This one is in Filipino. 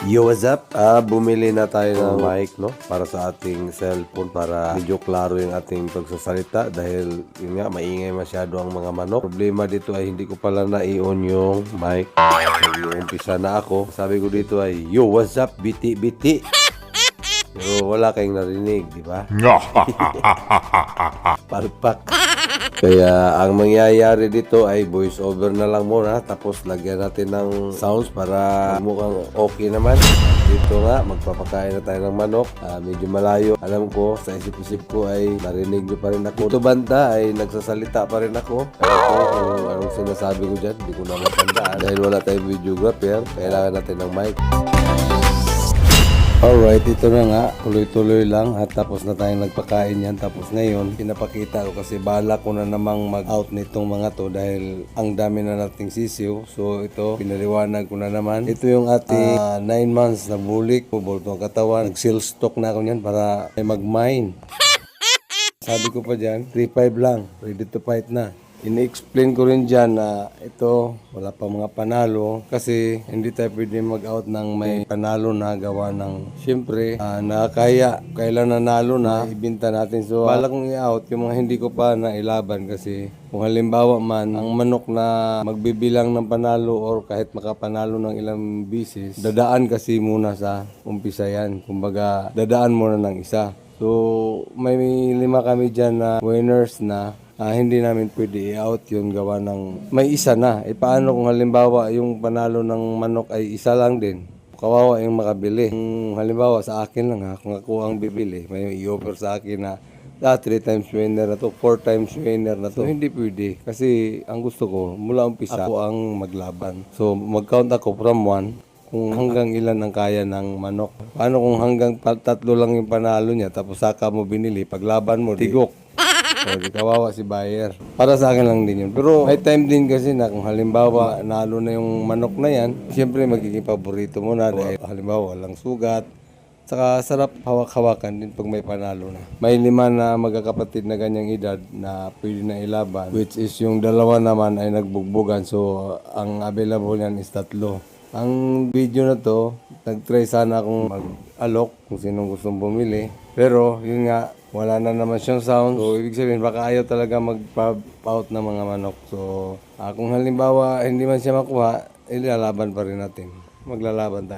Yo, what's up? Bumili na tayo ng mic, no? Para sa ating cellphone para medyo klaro yung ating pagsasalita dahil yun nga, maingay masyado ang mga manok. Problema dito ay hindi ko pala na-i-on yung mic. Umpisa na ako. Sabi ko dito ay, yo, what's up? Biti. Pero wala kayong narinig, di ba? Palpak. Kaya ang mangyayari dito ay voice over na lang muna tapos lagyan natin ng sounds para mukhang okay naman. Dito nga, magpapakain na tayo ng manok. Medyo malayo. Alam ko, sa isip-isip ko ay narinig nyo pa rin ako. Ito banda ay nagsasalita pa rin ako. Kaya kung anong sinasabi ko dyan, hindi ko na matandaan. Dahil wala tayong videographer, kailangan natin ng mic. Alright, ito na nga, tuloy-tuloy lang at tapos na tayong nagpakain yan. Tapos ngayon, pinapakita ko kasi bala ko na namang mag-out nitong mga to dahil ang dami na nating sisiw. So ito, pinaliwanag ko na naman. Ito yung ating 9 months na bulik, bulto ang katawan. Nag-seal stock na ako niyan para mag-mine. Sabi ko pa dyan, 3-5 lang, ready to fight na. Ini-explain ko rin dyan na ito, wala pa mga panalo kasi hindi tayo pwede mag-out ng may panalo na gawa ng siyempre, nakakaya, kailan nanalo na, ibinta natin. So, bala kong i-out yung mga hindi ko pa nailaban kasi kung halimbawa man, ang manok na magbibilang ng panalo or kahit makapanalo ng ilang bisis, dadaan kasi muna sa umpisa yan. Kumbaga, dadaan muna ng isa. So, may 5 kami dyan na winners na hindi namin pwede i-out yun gawa ng may isa na. Paano kung halimbawa yung panalo ng manok ay isa lang din? Kawawa yung makabili. Kung halimbawa sa akin lang kung ako ang bibili, may i-offer sa akin na 3 times winner na to, 4 times winner na to. So, hindi pwede. Kasi ang gusto ko, mula umpisa, ako ang maglaban. So, mag-count ako from 1. Kung hanggang ilan ang kaya ng manok. Paano kung hanggang 3 lang yung panalo niya tapos saka mo binili, paglaban mo, tigok. So, di kawawa si buyer. Para sa akin lang din yun. Pero may time din kasi na kung halimbawa nalo na yung manok na yan, siyempre magiging paborito mo na dahil halimbawa walang sugat. Saka sarap hawak-hawakan din pag may panalo na. May 5 na magkakapatid na ganyang edad na pwede na ilaban. Which is yung 2 naman ay nagbugbugan. So, ang available yan is 3. Ang video na to, nag-try sana akong mag-alok kung sinong gustong bumili. Pero, yun nga, wala na naman siyang sound. So, ibig sabihin, baka ayaw talaga mag-out ng mga manok. So, kung halimbawa, hindi man siya makuha, ilalaban pa rin natin. Maglalaban tayo.